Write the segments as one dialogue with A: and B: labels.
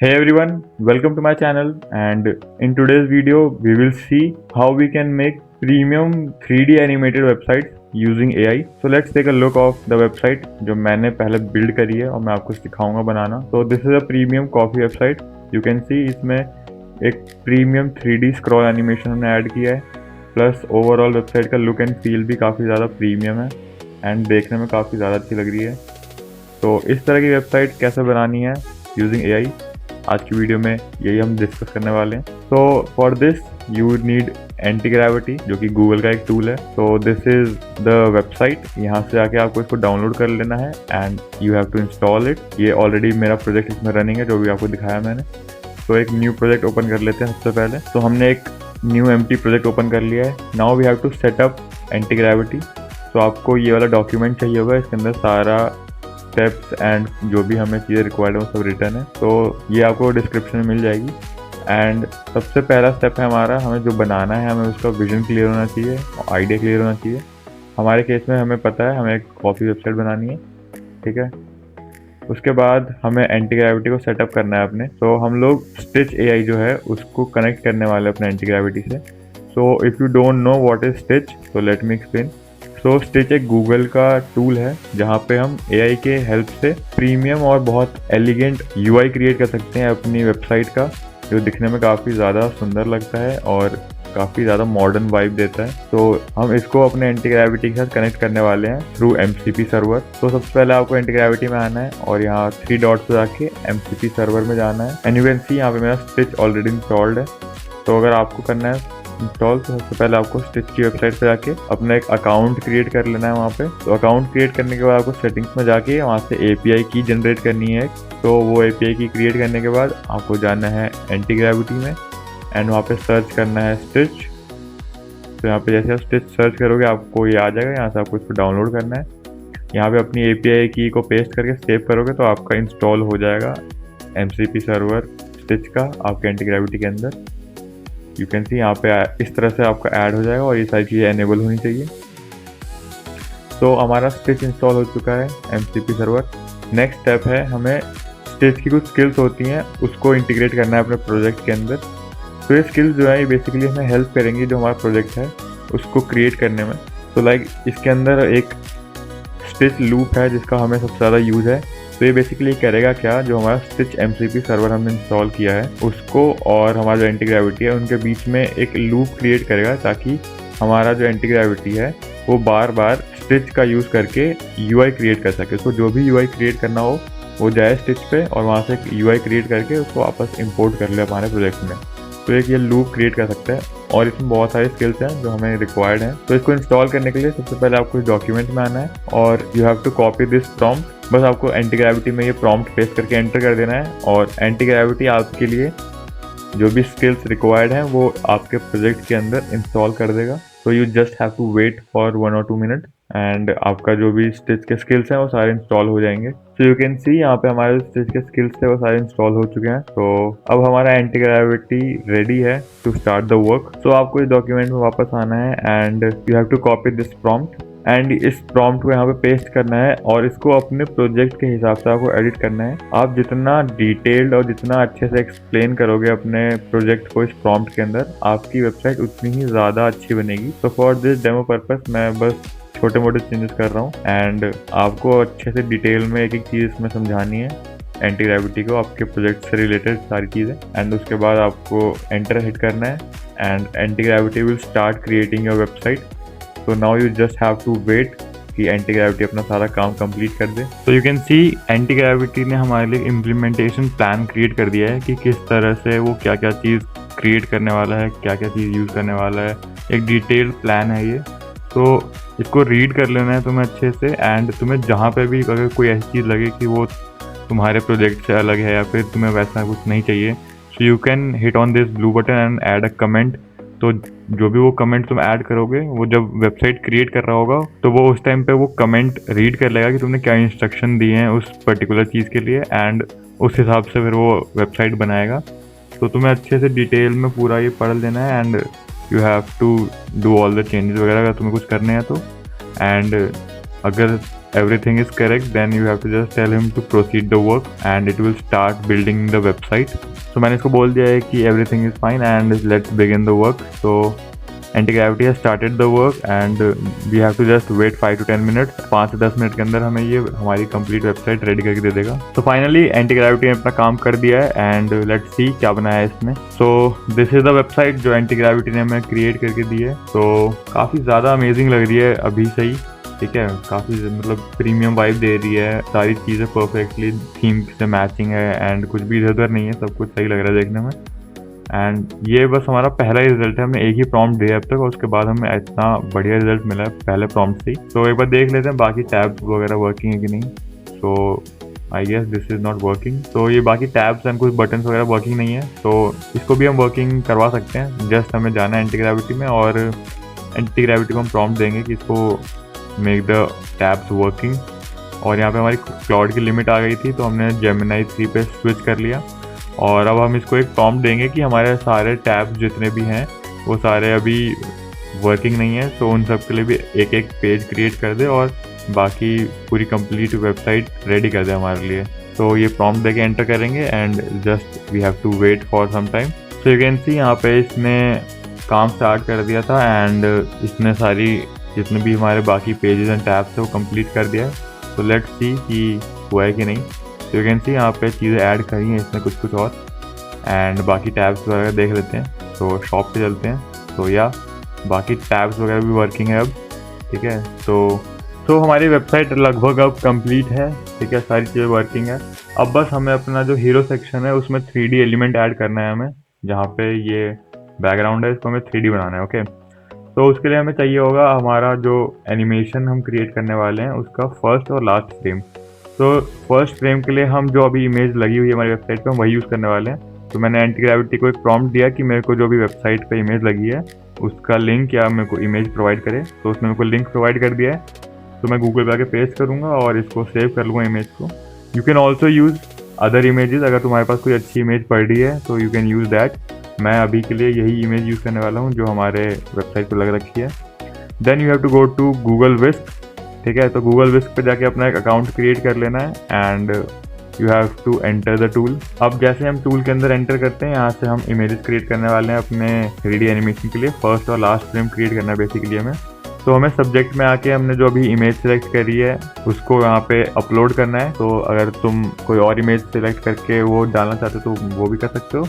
A: Hey everyone, welcome to my channel, and in today's video we will see how we can make premium 3D animated websites using AI. So let's take a look of the website जो मैंने पहले build करी है और मैं आपको सिखाऊंगा बनाना. So this is a premium coffee website. You can see इसमें एक premium 3D scroll animation हमने ऐड किया है, प्लस ओवरऑल वेबसाइट का लुक एंड फील भी काफ़ी ज़्यादा प्रीमियम है एंड देखने में काफ़ी ज़्यादा अच्छी लग रही है. तो इस तरह की वेबसाइट कैसे बनानी है यूजिंग AI, आज की वीडियो में यही हम डिस्कस करने वाले हैं. तो for this you need anti gravity, जो कि गूगल का एक टूल है. तो दिस इज द वेबसाइट. यहाँ से आके आपको इसको डाउनलोड कर लेना है and you have to install it. ये ऑलरेडी मेरा प्रोजेक्ट इसमें रनिंग है, जो भी आपको दिखाया मैंने. तो एक न्यू प्रोजेक्ट ओपन कर लेते हैं सबसे पहले. तो हमने एक न्यू एम्प्टी प्रोजेक्ट ओपन कर लिया है. Now we have to set up Antigravity. तो आपको ये वाला डॉक्यूमेंट चाहिए होगा, इसके अंदर सारा स्टेप्स एंड जो भी हमें चीज़ें रिक्वायर्ड है वो सब रिटर्न है. तो ये आपको डिस्क्रिप्शन में मिल जाएगी. एंड सबसे पहला स्टेप है हमारा, हमें जो बनाना है हमें उसका विजन क्लियर होना चाहिए, आइडिया क्लियर होना चाहिए. हमारे केस में हमें पता है हमें एक कॉफ़ी वेबसाइट बनानी है, ठीक है. उसके बाद हमें एंटी ग्रेविटी को सेटअप करना है अपने. तो हम लोग स्टिच AI जो है उसको कनेक्ट करने वाले अपने एंटी ग्रेविटी से. So if you don't know what is stitch, तो लेट मी एक्सप्लेन. सो स्टिच एक गूगल का टूल है जहाँ पे हम AI के हेल्प से प्रीमियम और बहुत एलिगेंट UI क्रिएट कर सकते हैं अपनी वेबसाइट का, जो दिखने में काफ़ी ज़्यादा सुंदर लगता है और काफ़ी ज़्यादा मॉडर्न वाइब देता है. तो हम इसको अपने एंटी ग्रेविटी के साथ कनेक्ट करने वाले हैं थ्रू MCP सर्वर. तो सबसे पहले आपको एंटी ग्रेविटी में आना है और यहाँ 3 डॉट्स पे जाके MCP सर्वर में जाना है. एंड यू कैन सी यहाँ पे मेरा स्टिच ऑलरेडी इंस्टॉल्ड है. तो अगर आपको करना है इंस्टॉल, तो सबसे पहले आपको स्टिच की वेबसाइट पे जाके अपना एक अकाउंट क्रिएट कर लेना है वहाँ पे. तो अकाउंट क्रिएट करने के बाद आपको सेटिंग्स में जाके वहाँ से API की जनरेट करनी है. तो वो API की क्रिएट करने के बाद आपको जाना है एंटी ग्रेविटी में एंड वहाँ पे सर्च करना है स्टिच. तो यहाँ पे जैसे आप स्टिच सर्च करोगे आपको ये आ जाएगा. यहाँ से आपको इसको डाउनलोड करना है. यहाँ पे अपनी API की को पेस्ट करके सेव करोगे तो आपका इंस्टॉल हो जाएगा MCP सर्वर स्टिच का आपके एंटी ग्रेविटी के अंदर. यू कैन सी यहाँ पे इस तरह से आपका ऐड हो जाएगा और ये सारी चीज़ें एनेबल होनी चाहिए. तो हमारा स्टिच इंस्टॉल हो चुका है MCP सर्वर. नेक्स्ट स्टेप है हमें स्टिच की कुछ स्किल्स होती हैं उसको इंटीग्रेट करना है अपने प्रोजेक्ट के अंदर. तो ये स्किल्स जो है ये बेसिकली हमें हेल्प करेंगी जो हमारा प्रोजेक्ट है उसको क्रिएट करने में. तो लाइक इसके अंदर एक स्टिच लूप है जिसका हमें सबसे ज़्यादा यूज़ है. तो ये बेसिकली करेगा क्या, जो हमारा स्टिच MCP सर्वर हमने इंस्टॉल किया है उसको और हमारा जो एंटी ग्रेविटी है उनके बीच में एक लूप क्रिएट करेगा, ताकि हमारा जो एंटी ग्रेविटी है वो बार बार स्टिच का यूज़ करके UI क्रिएट कर सके. तो जो भी UI क्रिएट करना हो वो जाए स्टिच पे और वहाँ से एक UI क्रिएट करके उसको वापस इम्पोर्ट कर ले हमारे प्रोजेक्ट में. तो एक ये लूप क्रिएट कर सकता है और इसमें बहुत सारे स्किल्स हैं जो हमें रिक्वायर्ड हैं. तो इसको इंस्टॉल करने के लिए सबसे पहले आपको इस डॉक्यूमेंट में आना है और you have to copy this prompt. बस आपको एंटी ग्रेविटी में ये प्रॉम्प्ट पेस्ट करके एंटर कर देना है और एंटी ग्रेविटी आपके लिए जो भी स्किल्स रिक्वायर्ड हैं वो आपके प्रोजेक्ट के अंदर इंस्टॉल कर देगा. तो you just have to wait for 1 or 2 minute and आपका जो भी स्टिच के स्किल्स हैं वो सारे इंस्टॉल हो जाएंगे. तो यू कैन सी यहाँ पे हमारे स्टिच के स्किल्स थे वो सारे इंस्टॉल हो चुके हैं. तो अब हमारा एंटी ग्रेविटी रेडी है टू स्टार्ट द वर्क. तो आपको इस डॉक्यूमेंट में वापस आना है and you have to copy this prompt and इस प्रॉम्प्ट को यहाँ पे पेस्ट करना है और इसको अपने प्रोजेक्ट के हिसाब से आपको एडिट करना है. आप जितना डिटेल्ड और जितना अच्छे से एक्सप्लेन करोगे अपने प्रोजेक्ट को इस प्रॉम्प्ट के अंदर, आपकी वेबसाइट उतनी ही ज़्यादा अच्छी बनेगी. तो फॉर दिस डेमो पर्पस मैं बस छोटे मोटे चेंजेस कर रहा हूँ एंड आपको अच्छे से डिटेल में एक एक चीज़ इसमें समझानी है एंटी ग्रेविटी को, आपके प्रोजेक्ट से रिलेटेड सारी चीज़ें. एंड उसके बाद आपको एंटर हिट करना है and anti gravity will start creating your website. तो now you just have to wait कि एंटी ग्रेविटी अपना सारा काम कंप्लीट कर दे. तो you can see anti gravity ने हमारे लिए इम्प्लीमेंटेशन प्लान क्रिएट कर दिया है कि किस तरह से वो क्या क्या चीज़ क्रिएट करने वाला है, क्या क्या चीज़ यूज़ करने वाला है. एक डिटेल्ड प्लान है ये. तो इसको रीड कर लेना है तुम्हें अच्छे से एंड तुम्हें जहाँ पे भी अगर कोई ऐसी चीज़ लगे कि वो तुम्हारे प्रोजेक्ट से अलग है या फिर तुम्हें वैसा कुछ नहीं चाहिए, सो you can hit on this blue button and add a comment. तो जो भी वो कमेंट तुम ऐड करोगे वो जब वेबसाइट क्रिएट कर रहा होगा तो वो उस टाइम पे वो कमेंट रीड कर लेगा कि तुमने क्या इंस्ट्रक्शन दिए हैं उस पर्टिकुलर चीज़ के लिए एंड उस हिसाब से फिर वो वेबसाइट बनाएगा. तो तुम्हें अच्छे से डिटेल में पूरा ये पढ़ लेना है and you have to do all the changes वगैरह अगर तुम्हें कुछ करने हैं तो. एंड अगर everything is correct, then you have to just tell him to proceed the work and it will start building the website. So मैंने इसको बोल दिया है कि everything is fine and let's begin the work. So Antigravity has started the work and we have to just wait 5 to 10 minutes. 5 से 10 minute के अंदर हमें ये हमारी कंप्लीट वेबसाइट रेडी करके दे देगा. तो फाइनली Antigravity ने अपना काम कर दिया है एंड लेट्स सी क्या बनाया है इसने. So this is the website जो Antigravity ने हमें क्रिएट करके दी है. तो काफ़ी ज़्यादा अमेजिंग लग रही है अभी से ही. ठीक है, काफ़ी मतलब प्रीमियम वाइब दे रही है. सारी चीज़ें परफेक्टली थीम से मैचिंग है एंड कुछ भी इधर उधर नहीं है. सब कुछ सही लग रहा है देखने में. एंड ये बस हमारा पहला ही रिजल्ट है. हमने एक ही प्रॉम्प्ट दिया अब तक और उसके बाद हमें इतना बढ़िया रिजल्ट मिला है पहले प्रॉम्प्ट से ही. तो एक बार देख लेते हैं बाकी टैब्स वगैरह वर्किंग है कि नहीं. So I guess this is not working. तो ये बाकी टैब्स एंड कुछ बटन्स वगैरह वर्किंग नहीं है. तो इसको भी हम वर्किंग करवा सकते हैं. जस्ट हमें जाना है एंटीग्रेविटी में और एंटीग्रेविटी को हम प्रॉम्प्ट देंगे कि इसको मेक द टैब्स वर्किंग. और यहाँ पे हमारी क्लाउड की लिमिट आ गई थी तो हमने जेमिनी 3 पे स्विच कर लिया. और अब हम इसको एक प्रॉम्प्ट देंगे कि हमारे सारे टैब्स जितने भी हैं वो सारे अभी वर्किंग नहीं है. तो उन सब के लिए भी एक एक पेज क्रिएट कर दे और बाकी पूरी कंप्लीट वेबसाइट रेडी कर दे हमारे लिए. तो ये प्रॉम्प्ट देके एंटर करेंगे and just we have to wait for some time. So you can see यहाँ पे इसने काम स्टार्ट कर दिया था एंड इसने सारी जितने भी हमारे बाकी पेजेस एंड टैब्स है वो कंप्लीट कर दिया है. तो लेट्स सी कि हुआ है कि नहीं. तो यू कैन सी यहाँ पे चीज़ें ऐड करी हैं इसमें कुछ और एंड बाकी टैब्स वगैरह देख लेते हैं. तो शॉप पे चलते हैं. तो या बाकी टैब्स वगैरह भी वर्किंग है अब. ठीक है, तो हमारी वेबसाइट लगभग अब कंप्लीट है. ठीक है, सारी चीज़ें वर्किंग है. अब बस हमें अपना जो हीरो सेक्शन है उसमें 3D एलिमेंट ऐड करना है हमें. जहाँ पे ये बैकग्राउंड है इसको हमें 3D बनाना है. ओके, तो उसके लिए हमें चाहिए होगा हमारा जो एनिमेशन हम क्रिएट करने वाले हैं उसका फर्स्ट और लास्ट फ्रेम. तो फर्स्ट फ्रेम के लिए हम जो अभी इमेज लगी हुई है हमारी वेबसाइट पे हम वही यूज़ करने वाले हैं. तो मैंने एंटीग्रेविटी को एक प्रॉम्प्ट दिया कि मेरे को जो भी वेबसाइट पे इमेज लगी है उसका लिंक या मेरे को इमेज प्रोवाइड करे. तो उसने मेरे को लिंक प्रोवाइड कर दिया है. तो मैं गूगल पे आके पेस्ट करूँगा और इसको सेव कर लूँगा इमेज को. You can also use other images. अगर तुम्हारे पास कोई अच्छी इमेज पड़ रही है तो यू कैन यूज़ दैट. मैं अभी के लिए यही इमेज यूज़ करने वाला हूँ जो हमारे वेबसाइट पर लग रखी है. Then you have to go to Google Whisk. ठीक है, तो गूगल विस्क पे जाके अपना एक अकाउंट क्रिएट कर लेना है and you have to enter the tool. अब जैसे हम टूल के अंदर एंटर करते हैं यहाँ से हम इमेजेस क्रिएट करने वाले हैं अपने 3D एनिमेशन के लिए. फर्स्ट और लास्ट फ्रेम क्रिएट करना है बेसिकली हमें. तो हमें सब्जेक्ट में आके हमने जो अभी इमेज सेलेक्ट करी है उसको यहाँ पे अपलोड करना है. तो अगर तुम कोई और इमेज सेलेक्ट करके वो डालना चाहते हो तो वो भी कर सकते हो.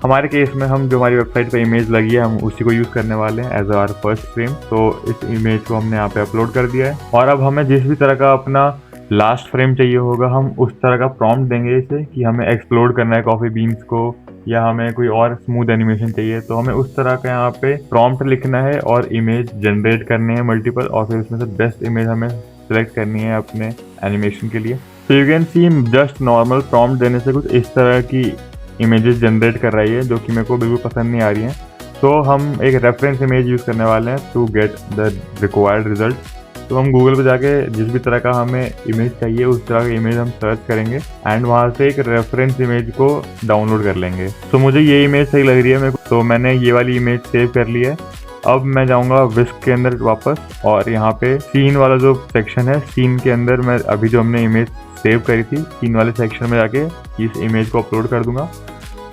A: हमारे केस में हम जो हमारी वेबसाइट पे इमेज लगी है हम उसी को यूज़ करने वाले हैं एज आवर फर्स्ट फ्रेम. तो इस इमेज को हमने यहाँ पे अपलोड कर दिया है. और अब हमें जिस भी तरह का अपना लास्ट फ्रेम चाहिए होगा हम उस तरह का प्रॉम्प्ट देंगे इसे कि हमें एक्सप्लोड करना है कॉफ़ी बीन्स को या हमें कोई और स्मूथ एनिमेशन चाहिए. तो हमें उस तरह का यहाँ पे प्रॉम्प्ट लिखना है और इमेज जनरेट करने हैं मल्टीपल और फिर उसमें से बेस्ट इमेज हमें सेलेक्ट करनी है अपने एनिमेशन के लिए. तो you can C just normal prompt देने से कुछ इस तरह की इमेजेस जनरेट कर रही है जो कि मेरे को बिल्कुल पसंद नहीं आ रही हैं. तो हम एक रेफरेंस इमेज यूज़ करने वाले हैं to get the required result. तो हम गूगल पे जाके जिस भी तरह का हमें इमेज चाहिए उस तरह का इमेज हम सर्च करेंगे एंड वहाँ से एक रेफरेंस इमेज को डाउनलोड कर लेंगे. तो मुझे ये इमेज सही लग रही है मेरे को, तो मैंने ये वाली इमेज सेव कर ली है. अब मैं जाऊँगा विस्क के अंदर वापस और यहाँ पे सीन वाला जो सेक्शन है सीन के अंदर मैं अभी जो हमने इमेज सेव करी थी सीन वाले सेक्शन में जाके इस इमेज को अपलोड कर दूंगा.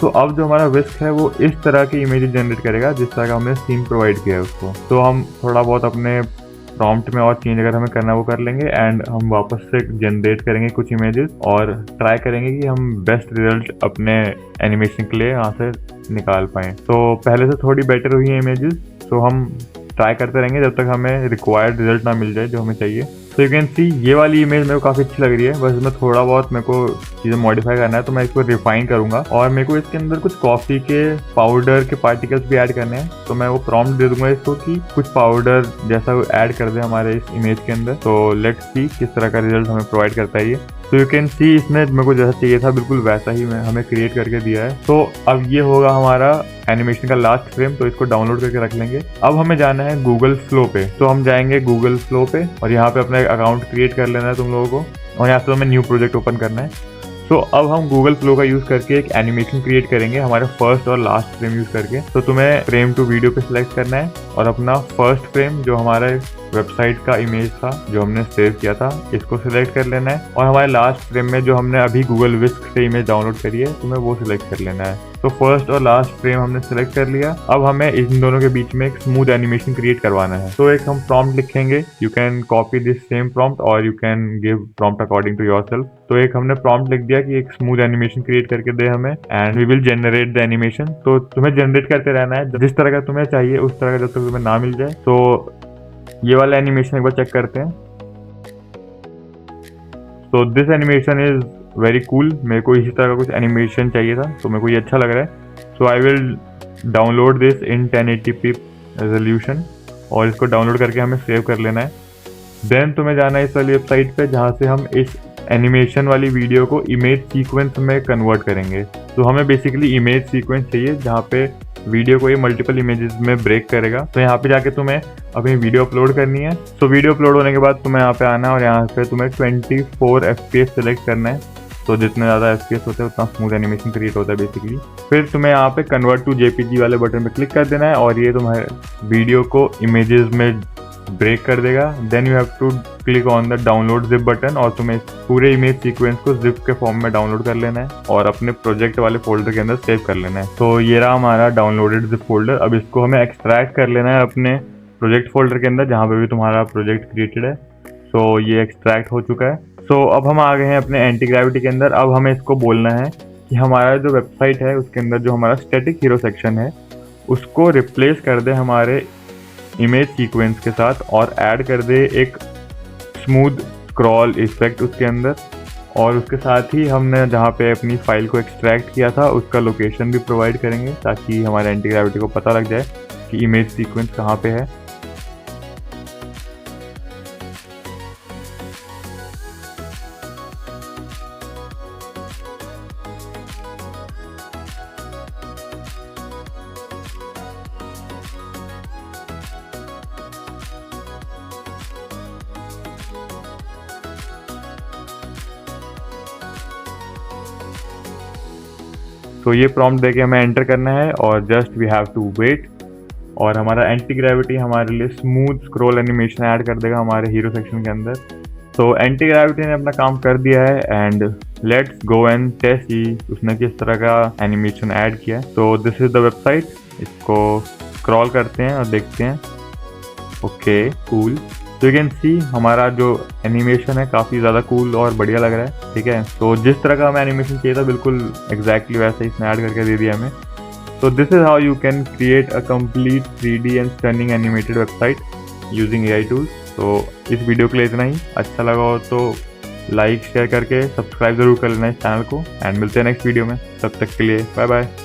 A: तो अब जो हमारा विस्क है वो इस तरह की इमेज जनरेट करेगा जिस तरह का हमने सीन प्रोवाइड किया है उसको. तो हम थोड़ा बहुत अपने प्रॉम्प्ट में और चेंज अगर हमें करना वो कर लेंगे एंड हम वापस से जनरेट करेंगे कुछ इमेजेस और ट्राई करेंगे कि हम बेस्ट रिजल्ट अपने एनिमेशन के लिए यहाँ से निकाल पाएँ. तो पहले से थोड़ी बेटर हुई है इमेजेस. तो हम ट्राई करते रहेंगे जब तक हमें रिक्वायर्ड रिजल्ट ना मिल जाए जो हमें चाहिए. तो यू कैन सी ये वाली इमेज मेरे को काफ़ी अच्छी लग रही है. बस इसमें थोड़ा बहुत मेरे को चीज़ें मॉडिफाई करना है तो मैं इसको रिफाइन करूँगा और मेरे को इसके अंदर कुछ कॉफ़ी के पाउडर के पार्टिकल्स भी ऐड करने हैं. तो मैं वो प्रॉम्प्ट दे दूंगा इसको कि कुछ पाउडर जैसा ऐड कर दे हमारे इस इमेज के अंदर. तो लेट्स सी किस तरह का रिजल्ट हमें प्रोवाइड करता है ये. तो यू कैन सी इसने मेरे को जैसा चाहिए था बिल्कुल वैसा ही हमें क्रिएट करके दिया है. तो अब ये होगा हमारा एनिमेशन का लास्ट फ्रेम. तो इसको डाउनलोड करके रख लेंगे. अब हमें जाना है गूगल फ्लो पे. तो हम जाएंगे गूगल फ्लो पे और यहाँ पे अपना अकाउंट क्रिएट कर लेना है तुम लोगों को और यहाँ से हमें न्यू प्रोजेक्ट ओपन करना है. सो अब हम गूगल फ्लो का यूज़ करके एक एनिमेशन क्रिएट करेंगे हमारे फर्स्ट और लास्ट फ्रेम यूज़ करके। तो तुम्हें फ्रेम टू वीडियो पे सिलेक्ट करना है और अपना फर्स्ट फ्रेम जो हमारे वेबसाइट का इमेज था जो हमने सेव किया था इसको सिलेक्ट कर लेना है, और हमारे लास्ट फ्रेम में जो हमने अभी गूगल विस्क से इमेज डाउनलोड करी है तुम्हें वो सिलेक्ट कर लेना है। तो फर्स्ट और लास्ट फ्रेम हमने सिलेक्ट कर लिया। अब हमें इन दोनों के बीच में एक स्मूथ एनिमेशन क्रिएट करवाना है। तो एक हम प्रॉम्प्ट लिखेंगे, you can copy this same prompt और you can give prompt according to yourself. तो एक हमने प्रॉम्प्ट लिख दिया कि एक स्मूथ एनिमेशन क्रिएट करके दे हमें, and we will generate the animation. तो तुम्हें जनरेट करते रहना है जिस तरह का तुम्हें चाहिए उस तरह का, जब तक तुम्हें ना मिल जाए। तो ये वाला एनिमेशन एक बार चेक करते हैं। तो this animation is very cool. मेरे को इसी तरह का कुछ एनिमेशन चाहिए था तो मेरे को ये अच्छा लग रहा है। So I will download this in 1080p resolution और इसको डाउनलोड करके हमें सेव कर लेना है। देन तुम्हें जाना है इस वाली वेबसाइट पे जहाँ से हम इस एनिमेशन वाली वीडियो को इमेज सीक्वेंस में कन्वर्ट करेंगे। तो हमें बेसिकली इमेज सीक्वेंस चाहिए जहाँ पे वीडियो को ये मल्टीपल इमेजेस में ब्रेक करेगा। तो यहाँ पे जाके तुम्हें अपनी वीडियो अपलोड करनी है। तो वीडियो अपलोड होने के बाद तुम्हें यहाँ पे आना है और यहाँ पे तुम्हें 24 FPS सेलेक्ट करना है। तो जितने ज़्यादा FPS होते हैं उतना स्मूथ एनिमेशन क्रिएट होता है बेसिकली। फिर तुम्हें यहाँ पे कन्वर्ट टू JPG वाले बटन पे क्लिक कर देना है और ये तुम्हारे वीडियो को इमेजेस में ब्रेक कर देगा। Then you have to click on the download zip button और तुम्हें पूरे इमेज सीक्वेंस को जिप के फॉर्म में डाउनलोड कर लेना है और अपने प्रोजेक्ट वाले फोल्डर के अंदर सेव कर लेना है। तो ये रहा हमारा डाउनलोडेड जिप फोल्डर। अब इसको हमें एक्सट्रैक्ट कर लेना है अपने प्रोजेक्ट फोल्डर के अंदर जहाँ पे भी तुम्हारा प्रोजेक्ट क्रिएटेड है। सो ये एक्सट्रैक्ट हो चुका है। सो अब हम आ गए हैं अपने एंटी ग्रेविटी के अंदर। अब हमें इसको बोलना है कि हमारा जो वेबसाइट है उसके अंदर जो हमारा स्टैटिक हीरो सेक्शन है उसको रिप्लेस कर दे हमारे इमेज सीक्वेंस के साथ और ऐड कर दे एक स्मूथ स्क्रॉल इफेक्ट उसके अंदर। और उसके साथ ही हमने जहाँ पे अपनी फाइल को एक्सट्रैक्ट किया था उसका लोकेशन भी प्रोवाइड करेंगे ताकि हमारे एंटी ग्रेविटी को पता लग जाए कि इमेज सीक्वेंस कहाँ पे है। तो ये प्रॉम्प्ट देके हमें एंटर करना है और just we have to wait और हमारा एंटी ग्रेविटी हमारे लिए स्मूथ स्क्रॉल एनिमेशन ऐड कर देगा हमारे हीरो सेक्शन के अंदर। तो एंटी ग्रेविटी ने अपना काम कर दिया है and let's go and test कि उसने किस तरह का एनिमेशन ऐड किया है। तो दिस इज द वेबसाइट, इसको स्क्रॉल करते हैं और देखते हैं। Okay cool. तो यू कैन सी हमारा जो एनिमेशन है काफ़ी ज़्यादा कूल और बढ़िया लग रहा है। ठीक है, तो जिस तरह का हमें एनिमेशन चाहिए था बिल्कुल एग्जैक्टली वैसे इसने ऐड करके दे दिया हमें। तो this is how you can create a complete 3D and stunning animated website using AI tools. तो इस वीडियो के लिए इतना ही। अच्छा लगा हो तो लाइक शेयर करके सब्सक्राइब ज़रूर कर लेना इस चैनल को एंड मिलते हैं नेक्स्ट वीडियो में। तब तक के लिए बाय बाय।